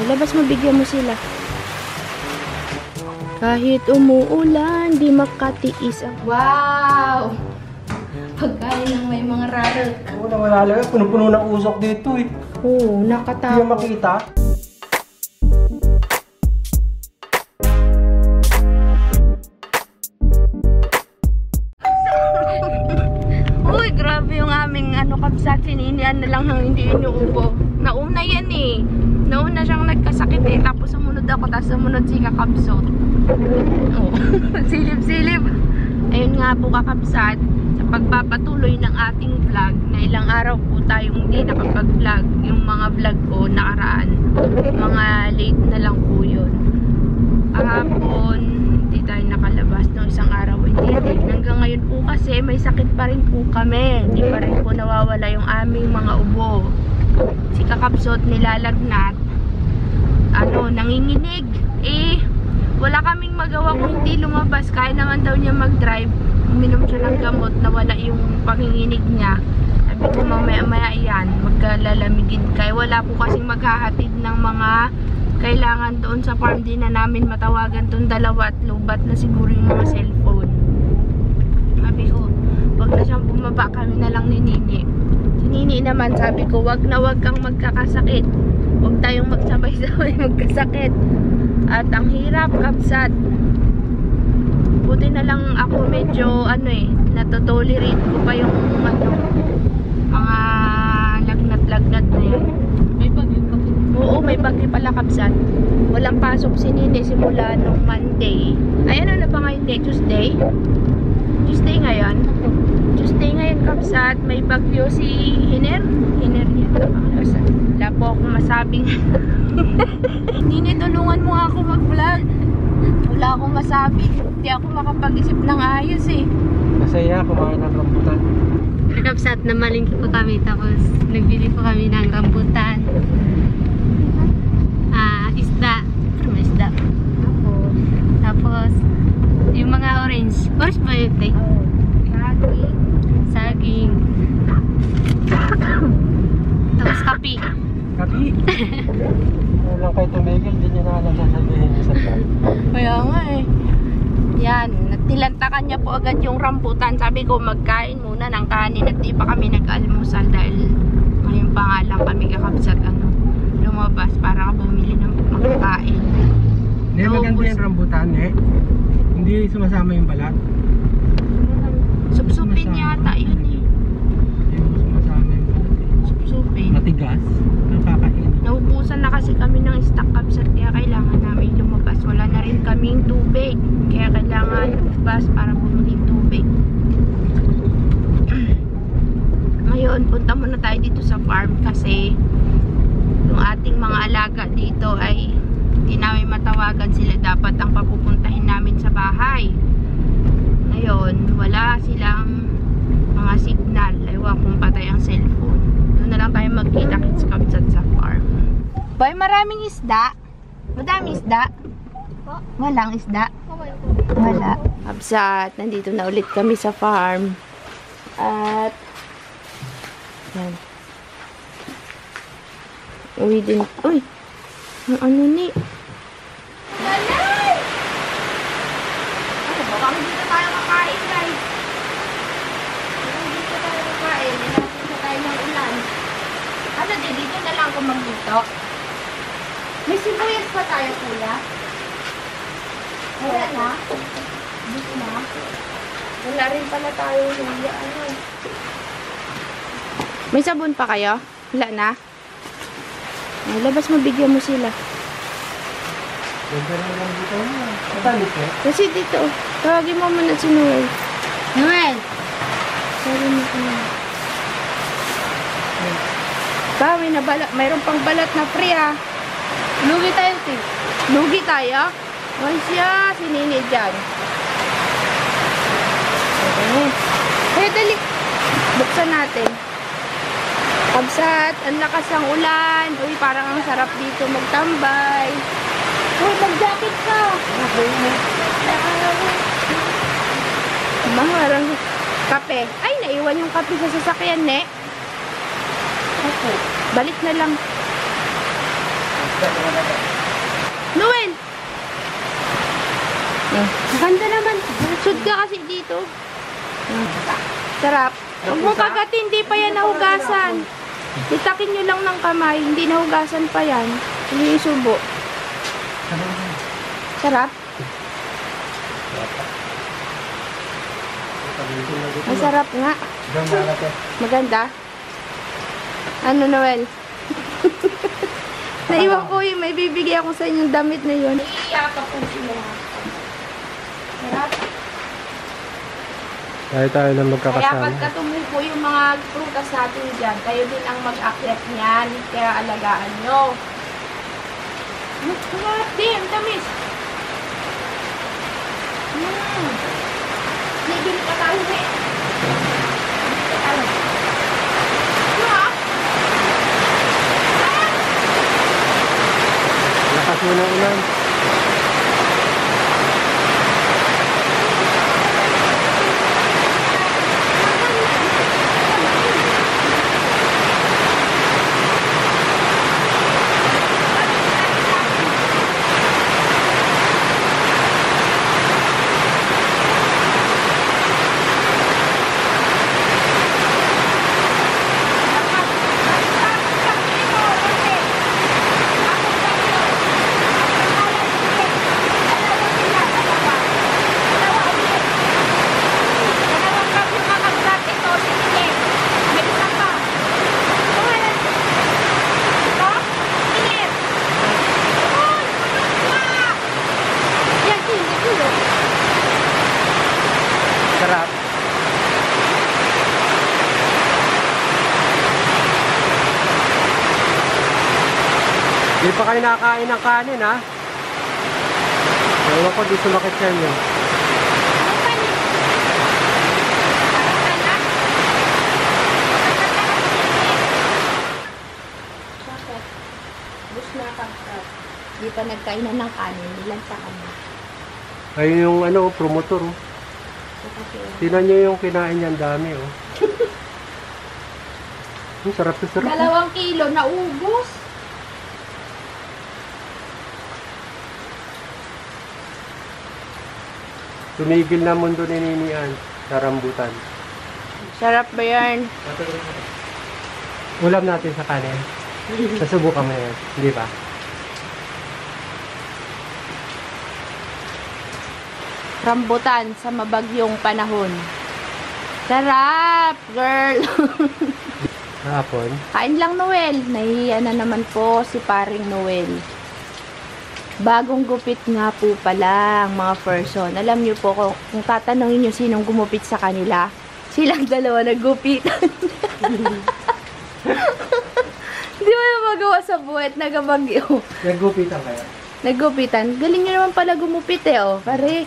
Labas mo, bigyan mo sila. Kahit umuulan, di makatiis ang... Wow! Pagkain ng may mga raro. Oo, nawala lang. Puno-puno ng usok dito eh. Oo, Hindi nakatawa. mo makita. Uy, grabe yung aming kabsat. Sininian na lang ng hindi inuubo. Nauna yan eh. Nauna siyang nagkasakit eh. Tapos sumunod ako, tapos sumunod si kakabsot. Oo. Silip-silip. Ayun nga po kakabsat. Sa pagpapatuloy ng ating vlog, na ilang araw po tayong hindi nakapag-vlog. Yung mga vlog ko nakaraan. Mga late na lang po yun. Kahapon, hindi tayo nakalabas ng isang araw. Hindi. Hanggang ngayon po kasi may sakit pa rin po kami. Hindi pa rin po nawawala yung aming mga ubo. Si kakabsot nilalagnat. Nanginginig. Wala kaming magawa kung hindi lumabas. Kaya naman daw niya mag-drive. Uminom siya ng gamot, nawala yung panginginig niya. Sabi ko mamaya-maya yan, magkalalamigin. Kaya wala po kasing maghahatid ng mga kailangan doon sa farm. Din na namin matawagan tong dalawa at lubat na siguro yung mga cellphone. Sabi ko, wag na siyang bumaba, kami na lang ni Nini. Si Nini naman, sabi ko, wag na wag kang magkakasakit. Wag tayong magsabay-sabay magkasakit. At ang hirap, kabsat. Buti na lang ako medyo, natotolerate ko pa yung, mga lagnat-lagnat na yan. May bagyo pa. Oo, may bagyo pala, kabsat. Walang pasok si Nini simula nung Monday. Ay, ano na ba ngayon day? Tuesday? Tuesday ngayon? Tuesday ngayon, kabsat. May bagyo si Hiner. Hiner niya. Wala po akong masabing. Nini, tulungan mo ako mag-vlog. Wala akong masabi. Hindi ako makapag-isip ng ayos eh. Masaya, kumain ng rambutan. Kakabsat, namalingki po kami. Tapos, nagbili po kami ng rambutan. Isda. May isda. Tapos, yung mga orange. Orange ba yun, te? Saging. Saging. Tapos, kapi. Kapi? Walang kay tumigil, hindi niya na alam sasabihin niya sa vlog. Kaya nga eh. Yan. Natilantakan niya po agad yung rambutan. Sabi ko, magkain muna ng kanin. At di pa kami nag-almusal dahil ngayong pangalang kami kakabsat lumabas para bumili ng makakain. Hindi, maganda yung rambutan eh. Hindi sumasama yung balat. Supsupin yata yun eh. Hindi mo sumasama yung balat. Supsupin. Matigas. Nakakain. Naubusan na kasi kami ng stock kabsat. Kaya kailangan namin lumabas. Wala na rin kaming tubig. Kaya kailangan lumabas para bumili tubig. Ngayon, punta muna tayo dito sa farm kasi yung ating mga alaga dito ay hindi namin matawagan sila. Dapat ang papupuntahin namin sa bahay. Ngayon, wala silang mga signal. Ewan kung patay ang cellphone. Doon na lang tayo magkita-kits kabsat sa farm. Boy, maraming isda. Madaming isda. Walang isda. Wala. Kabsat, nandito na ulit kami sa farm. At yan. Uy din. Uy! Ang ano ni? Malay! Baka dito tayo makain, guys. Dito tayo makain. Hinapin na tayo ng ulan. Dito na lang kung magluto. May sibuyas pa tayo, kuya? Wala na? Dito na? Wala rin pala tayo, kuya. May sabon pa kayo? Wala na? Labas mo, bigyan mo sila. Ganda na lang dito na. Matalit eh. Kasi dito, tawagin mo muna si Noel. Noel! Tawagin mo si Noel. May nabalat. Mayroon pang balat na free ah. Lugi tayo, te. Lugi tayo? Ay siya, si Nini dyan. Okay, dali. Buksan natin. Kabsat, ang lakas ng ulan. Uy, parang ang sarap dito magtambay. Uy, mag-jacket ka. Maharang kape. Ay, naiwan yung kape sa sasakyan, ne? Balik na lang. Noel! Ganda naman. Sud ka kasi dito. Sarap. Huwag mo kagatin, hindi pa yan nahugasan. Itakin nyo lang ng kamay, hindi nahugasan pa yan. Hindi isubo. Sarap? Masarap nga. Maganda? Ano, Noel? Naiwan ko yung may bibigay ako sa inyong damit na yun. Iiyapa po sila. Sarap. Tayo na Kaya magkakasama. pagka tumupo yung mga prutas natin dyan, kayo din ang mag-akyat niyan. Kaya alagaan nyo. Sarap din, tamis. Naging ka tayo eh. Lakas mo ng ulan. Sarap. Di pa kayo nakakain ng kanin, ha? Ewan ko, di sumakit yan yun. Bus na kagkat. Di pa nagkainan ng kanin, nilanta ka na. Ayun yung ano, promotor, oh. Tinan nyo yung kinain niyan, dami, oh. Sarap na sarap. 2 kilo na ubos. Tumigil na mundo ni Ninian sa rambutan. Sarap ba yan? Ulam natin sa kanin. Nasubukan mo yan, di ba? Rambutan sa mabagyong panahon. Sarap, girl. Hapon. Kain lang, Noel. Nahihiya na naman po si paring Noel. Bagong gupit nga po pala ang mga person. Alam niyo po, kung tatanungin niyo sinong gumupit sa kanila, silang dalawa naggupitan. Di mo na magawa sa buwet, nagabagyo. Naggupitan kaya? Naggupitan. Galing niyo naman pala gumupit eh, oh. Pare,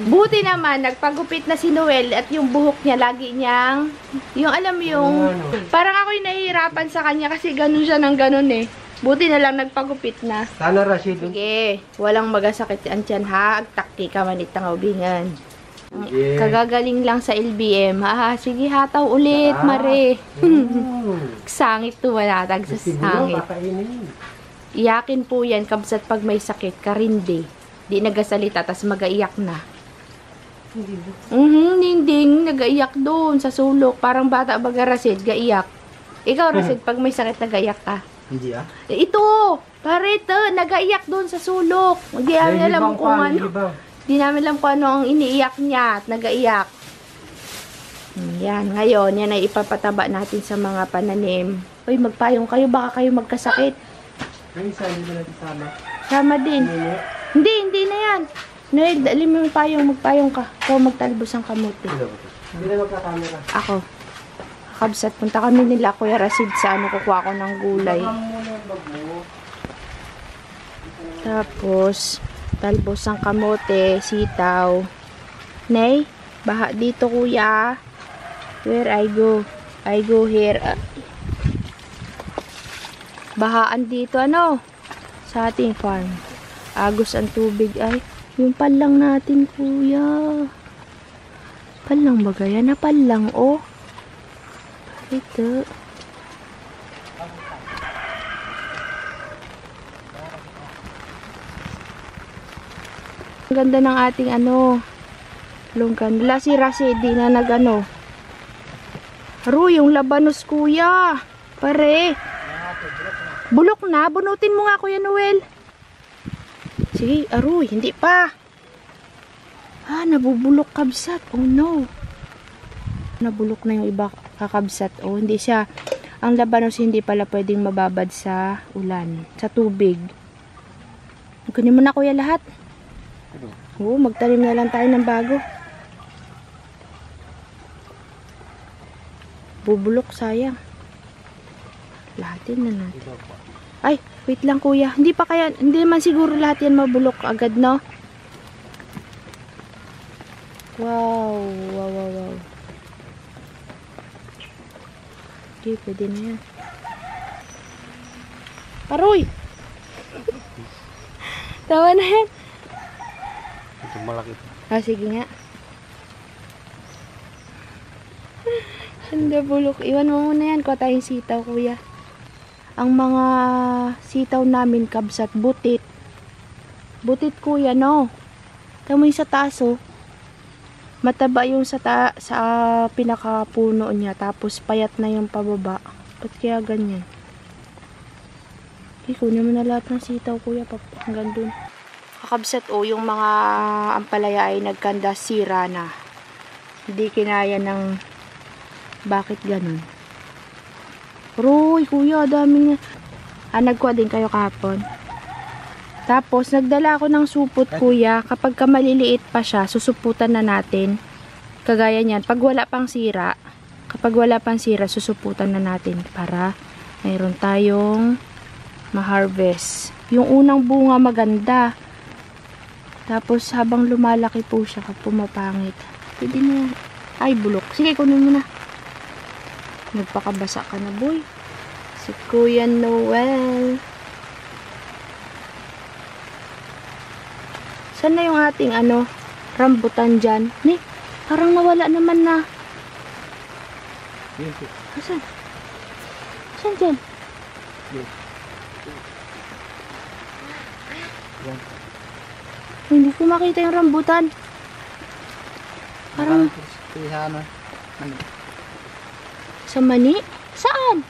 buti naman, nagpagupit na si Noel at yung buhok niya, lagi niyang, yung alam mo yung, parang ako'y nahihirapan sa kanya kasi ganun siya ng ganun eh. Buti na lang nagpagupit na. Sana Rashid. Sige, walang magasakit ang tiyan ha. Agtakti ka manit ang ubingan. Yeah. Kagagaling lang sa LBM. Ha, sige hataw ulit, Mare. Sangit to manatag sa sangit. Iyakin po yan, kabsat pag may sakit, karindi. Di nagasalita, tas magaiyak na. Ninding, nagaiyak doon sa sulok. Parang bata baga Rasid, gaiyak. Ikaw Rasid, pag may sakit, nagaiyak ka. Hindi ah. Ito, pare ito, nagaiyak doon sa sulok. Hindi namin alam kung ano. Hindi namin alam kung ano ang iniiyak niya at nagaiyak. Yan, ngayon, yan ay ipapataba natin sa mga pananim. Uy, magpayong kayo, baka kayo magkasakit. Ay, isa, hindi na natin sama. Sama din. Hindi na yan. Noel, dali mo yung payong, magpayong ka. Ikaw magtalbos ang kamote. Hindi na magkakamera. Ako. Kabsat, punta kami nila Kuya Rasid sa ano, kukuha ko ng gulay. Tapos, talbos ang kamote, sitaw. Nay, baha dito kuya. Where I go? I go here. Bahaan dito, ano? Sa ating farm. Agos ang tubig ay. Yung palang natin kuya. Palang ba gaya na palang, oh. Ito. Ang ganda ng ating lungkan. Wala si Rasi, di na nag-ano. Aroy, yung labanos kuya. Pare. Bulok na. Bunutin mo nga Kuya Noel. Sige, aroy. Hindi pa. Nabubulok kabsat. Oh no. Nabulok na yung iba kakabsat. Oh, hindi siya. Ang labanos hindi pala pwedeng mababad sa ulan. Sa tubig. Kunin mo na kuya lahat. Oo, magtanim na lang tayo ng bago. Bubulok, sayang. Lahatin na natin. Ay, wait lang kuya. Hindi pa kaya, hindi man siguro lahat yan mabulok agad, no? Wow, wow, wow, wow. Okay, pwede na yan. Aroy! Tawa na yan. Ito malaki. Sige nga. Ganda bulok. Iwan mo muna yan. Kuha tayong sitaw, kuya. Ang mga sitaw namin, kabsat, butit. Butit, kuya, no? Tama yung sa taas, oh. Mataba yung sa pinakapuno niya. Tapos, payat na yung pababa. Ba't kaya ganyan? Okay, kunin mo na lahat ng sitaw, kuya. Hanggang dun. Kakabsat, oh, yung mga ampalaya ay nagkanda, sira na. Hindi kinaya ng bakit ganun. Roy, kuya, dami nga. Nagkuha din kayo kahapon. Tapos, nagdala ako ng supot, kuya. Kapag maliliit pa siya, susuputan na natin. Kagaya niyan. Pag wala pang sira, susuputan na natin para mayroon tayong ma-harvest. Yung unang bunga maganda. Tapos, habang lumalaki po siya, pumapangit. Pwede na. Ay, bulok. Sige, kunin mo na. Nagpakabasa ka na, boy. Si Kuya Noel. Saan na yung ating rambutan dyan? Ni, parang nawala naman na. Saan? Saan dyan? Hindi ko makita yung rambutan. Parang sa mani? Saan?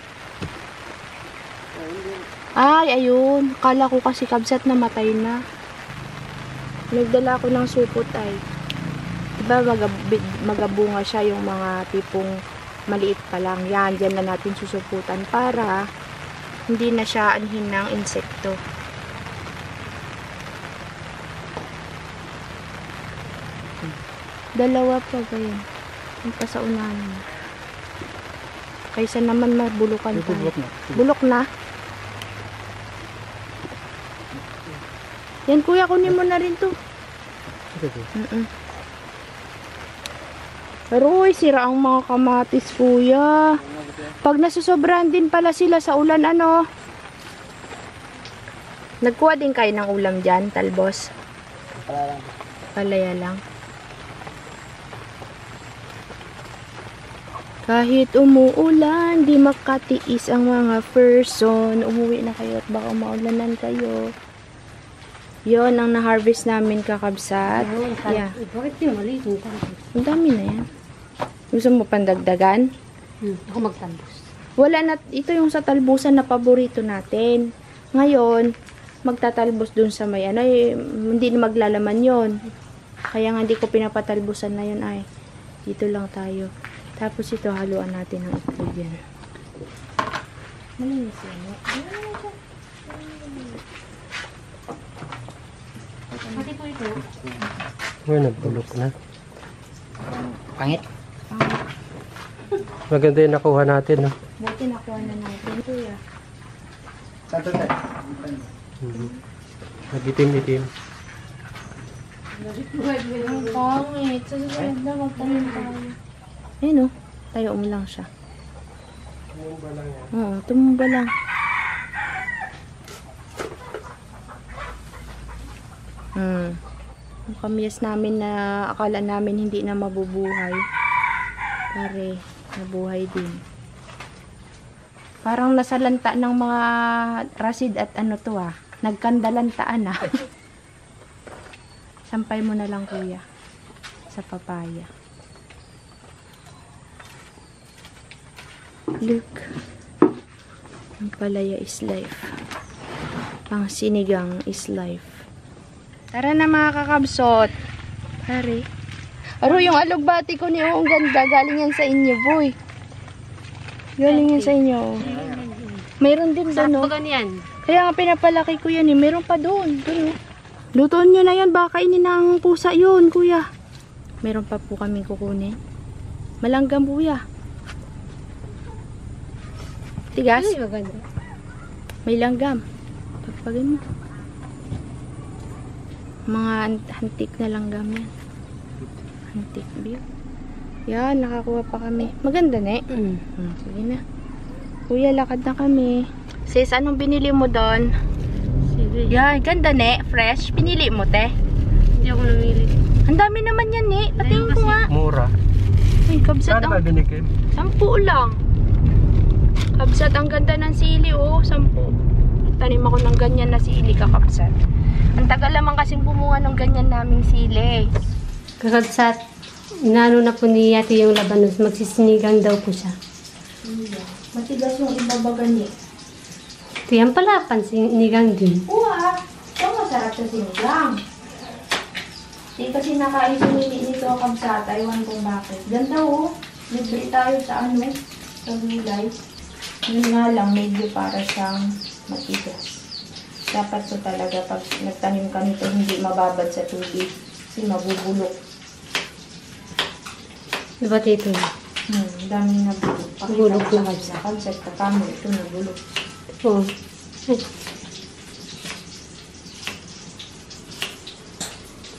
Ay, ayun. Kala ko kasi kabsat na matay na. Nagdala ko ng supot ay. Diba magabunga siya yung mga tipong maliit pa lang. Yan, dyan na natin susuputan para hindi na siya anhin ng insekto. Dalawa pa ba yan? Yung pa sa unahan. Kaysa naman mabulukan tayo. Bulok na. Yan kuya, kunin mo na rin to. Pero sira ang mga kamatis kuya. Pag nasusobrahan din pala sila sa ulan Nagkuha din kayo ng ulam dyan, talbos? Palaya lang. Kahit umuulan, di makatiis ang mga person. Umuwi na kayo at baka maulanan kayo. Yon ang na-harvest namin kakabsat. Yeah. Ang dami na yan. Gusto mo pandagdagan? Ako magtalbos. Wala na, ito yung sa talbusan na paborito natin. Ngayon, magtatalbos dun sa may hindi na maglalaman yon. Kaya nga hindi ko pinapatalbusan na yun ay. Dito lang tayo. Tapos ito, haluan natin ng itlog yan. Malinis yan. Pati po ito. Ay, nabulok na. Pangit. Maganda yung nakuha natin, no? Buti nakuha na natin, kuya. Nagitim-itim. Ang pangit. Sa susunod na magtanim tayo. Ayun, tayo mo lang siya. Tumumba lang yan. Oo, tumumba lang. Ang kamyas namin na akala namin hindi na mabubuhay. Pare, nabuhay din. Parang nasalanta ng mga rasid at Nagkandalantaan Sampay mo na lang kuya. Sa papaya. Look. Ang palaya is life. Ang sinigang is life. Tara na mga kakabsot. Pare. Aro, yung alugbati ko niyo, ang ganda. Galing yan sa inyo, boy. Galing yan sa inyo. Mayroon din doon, no? ganyan. Kaya nga pinapalaki ko yan, eh. Mayroon pa doon. Doon, oh. Lutuin nyo na yan. Baka kainin ng pusa yun, kuya. Mayroon pa po kaming kukunin. Malanggam, kuya. Tigas? Ay, maganda. May langgam. Pagpagin mo. Mga antik na langgam yan. Antik view. Yan, nakakuha pa kami. Maganda na eh. Sige na. Kuya, lakad na kami. Sis, anong binili mo doon? Sige. Yan, ganda ne. Fresh. Pinili mo, te. Hindi ako namili. Ang dami naman yan eh. Patingin ko nga. Mura. Ay, kabsat Saan ba ang... binikim? 10 lang. Kabsat, ang ganda ng sili, oh. 10. Tanim ako ng ganyan na sili, kakabsat. Ang tagal naman kasing bumunga ng ganyan naming sili. Kakabsat, inaano na po ni Ate yung labanos. Magsisinigang daw po siya. Matigas yung ibabaga niya. Ito yan pala, pansinigang din. Uwa, ito masarap sa sinigang. Di kasi nakain sinili nito kabsat. Ewan kung bakit. Ganda, oh. Libre tayo sa ano, sa gulay. Yun nga lang, medyo para siyang matigas. Dapat so talaga pag nagtanim ka nito, hindi mababad sa tubig. Kasi mabubulok. Diba tito? Daming nabulok. Bulok na sa kabsat. Kakamo, ito nabulok. Oo. Ay,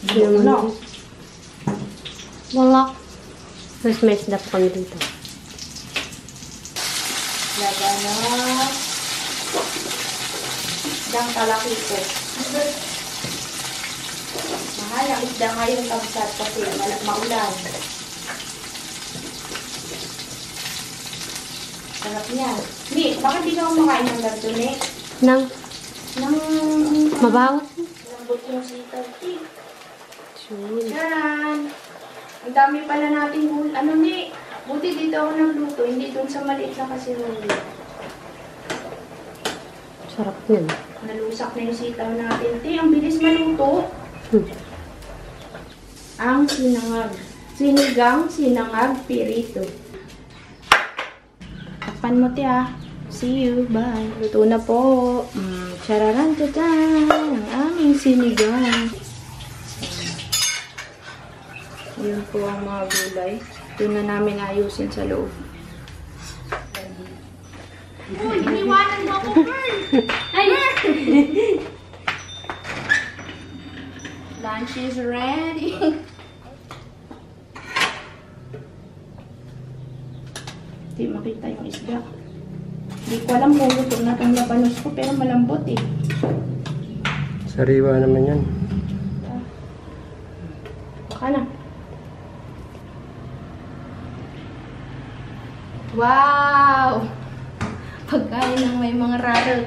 Bulok na. wala. Mas may snap kami dito. Labanos. Isdang kalaki ko. Mahal ang isda ngayon kabsat kasi maulan. Sarap niyan. Ni, bakit di ka kumakain ng ganito, Ni? Nang Nang mabawat. lambot yung sitaw. Charan! Ang dami pala nating ano, Ni? Buti dito ako nagluto, hindi doon sa maliit na kasirola. Sarap yun. Nalusak na yung sitaw natin. Ti, ang bilis maluto. Ang sinangag. Sinigang, sinangag, pirito. Takpan mo, ti, ah. See you. Bye. Luto na po. Chararan, tadan. Ang aming sinigang. Yun po ang mga gulay. Ito na namin ayusin sa loob. Uy, iniwanan mo ako, Pearl! Ay! Lunch is ready. Hindi makita yung isda. Hindi ko alam kung luto na itong labanos ko, pero malambot eh. Sariwa naman yan. Baka na. Wow! Pagkain ng may mga rarak.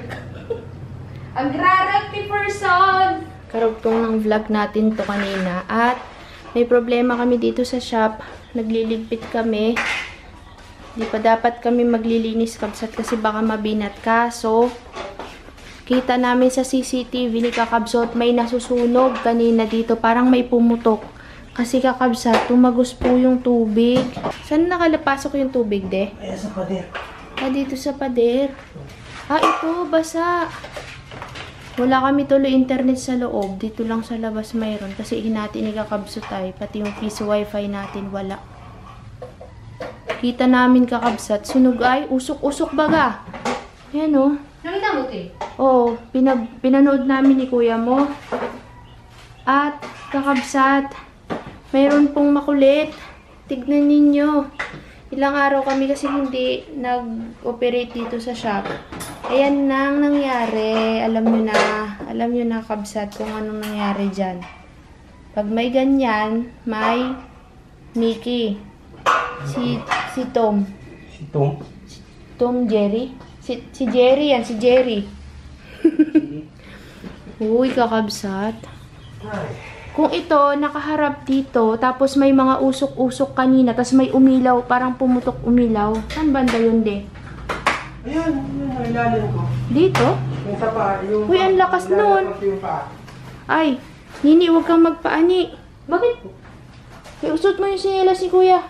Ang rarak ni person! Karugtong ng vlog natin to kanina. At may problema kami dito sa shop. Nagliligpit kami. Di pa dapat kami maglilinis kabsat kasi baka mabinat ka. So, kita namin sa CCTV ni Kakabsot may nasusunog kanina dito. Parang may pumutok. Kasi kakabsat, tumagos po yung tubig. Saan nakalapasok yung tubig, de? Ayan sa pader. Ah, dito sa pader. Ah, ito, basa. Wala kami tuloy internet sa loob. Dito lang sa labas mayroon. Kasi hinati ni Kakabsot ay. Pati yung piso wifi natin, wala. Kita namin Kakabsat. Sunog ay, usok-usok baga. Ayan o. Nakita mo, te? Oo, pinanood namin ni kuya mo. At, Kakabsat, mayroon pong makulit. Tignan ninyo. Ilang araw kami kasi hindi nag-operate dito sa shop. Ayan na ang nangyari. Alam nyo na Kabsat kung anong nangyari dyan. Pag may ganyan, may Mickey. Si Tom. Si Tom. Tom Jerry? Si Jerry yan, si Jerry. Uy, Kakabsat. Ay. Kung ito, nakaharap dito, tapos may mga usok-usok kanina, tapos may umilaw, parang pumutok umilaw. Saan banda yun, de? Ayan, yun, ilalim ko. Dito? Yung sa paa, yung... Uy, ang lakas nun. Yung paa. Ay, Nini, huwag kang magpaani. Bakit? Kaya usot mo yung sinelas ni Kuya.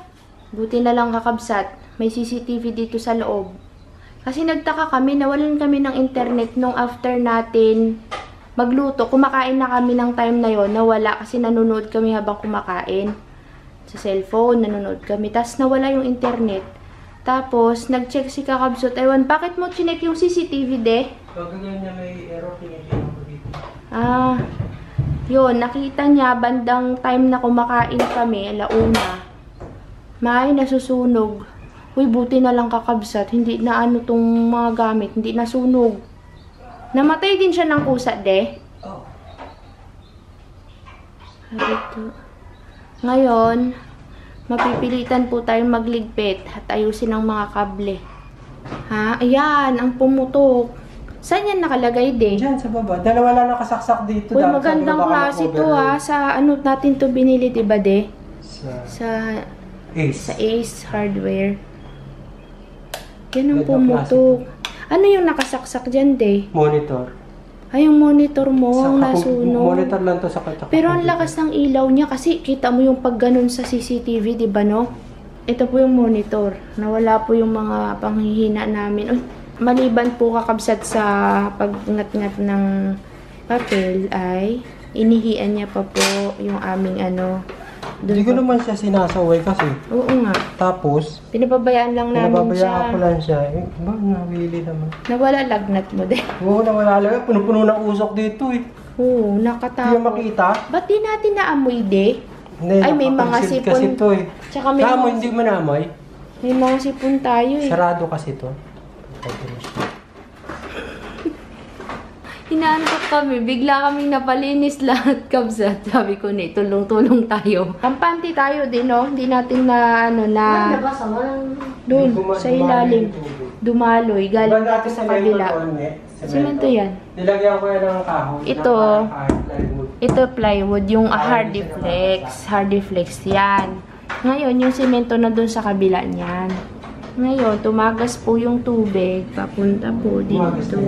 Buti na lang kakabsat. May CCTV dito sa loob. Kasi nagtaka kami, nawalan kami ng internet nung after natin magluto. Kumakain na kami ng time na yon, nawala kasi nanonood kami habang kumakain. Sa cellphone, nanonood kami. Tapos nawala yung internet. Tapos, nag-check si Kakabsot. Ewan, bakit mo chinek yung CCTV, de? Pag ganyan may error, tingin ko dito. Ah, yun, nakita niya bandang time na kumakain kami, alauna. May nasusunog. Uy, buti na lang Kakabsat. Hindi na ano tong mga gamit, hindi nasunog. Namatay din siya ng kusa, de. Oh. Ngayon, mapipilitan po tayong magligpit at ayusin ang mga kable. Ha? Ayan, ang pumutok. Saan yan nakalagay, de? Diyan sa baba. Dalawa lang nakasaksak dito. Uy, dahil magandang sabi ko baka klase to mag-overload. ha. Sa ano natin to binili, diba, de? Sa Ace. Ace Hardware. Yan ang Ganda pumutok. Ano yung nakasaksak dyan, de? Monitor. Ay, yung monitor mo, ang Sa nasunog. monitor lang to sa kanta. Pero ang lakas ng ilaw niya kasi kita mo yung pag ganun sa CCTV, di ba, no? Ito po yung monitor. Nawala po yung mga panghihina namin. Uy, maliban po Kakabsat sa pagngat-ngat ng papel ay inihian niya pa po yung aming ano. Hindi ko naman siya sinasaway kasi. Oo nga. Tapos, Pinababayaan lang namin siya. pinababayaan ko lang siya. Eh, ba, nawili naman. Nawala lagnat mo din. Oo, nawala lang. Puno-puno ng usok dito eh. Oo, Hindi nakatakot. yung makita. Ba't di natin naamoy, de? Hindi, Ay, may mga nakapansin sipon. kasi to eh. Tsaka may Kamo, mga- hindi mo namoy. May mga sipon tayo eh. Sarado kasi to. Pwede siya. Hinahanap kami, bigla kaming napalinis lahat, Kabsat. Sabi ko na, tulong-tulong tayo. Kampante tayo din, no? Hindi natin na, ano, na... Doon, sa ilalim. Dumaloy, galing dito sa kabila. Semento yan. Nilagyan ko yan ng kahoy. Ito. Plywood. Ito, plywood, yung Hardiflex. Hardiflex yan. Ngayon, yung semento na doon sa kabila niyan. Ngayon, tumagas po yung tubig. Papunta po dito.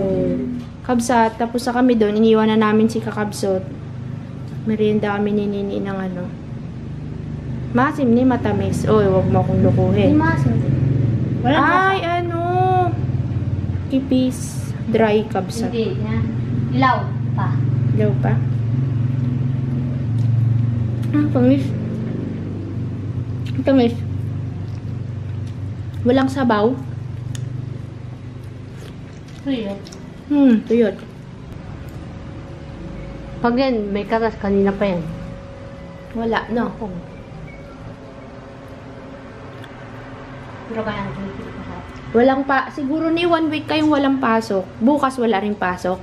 Kabsat, tapos sa kami doon, iniwan na namin si Kakabsot. Merienda kami ni Nini ng ano. Masim ni matamis. Oy, wag mo akong lukuhin. Ay, ano? Kipis. Dry Kabsat. Hindi na. Ilaw pa. Ilaw pa? Ah, pangis. Ang tamis. Walang sabaw. Tuyo. Tuyot. Pag yan, may katas kanina pa yan. Wala, no? Pero kaya ang tuyo. Walang pa, siguro ni 1 week kayong walang pasok. Bukas wala rin pasok.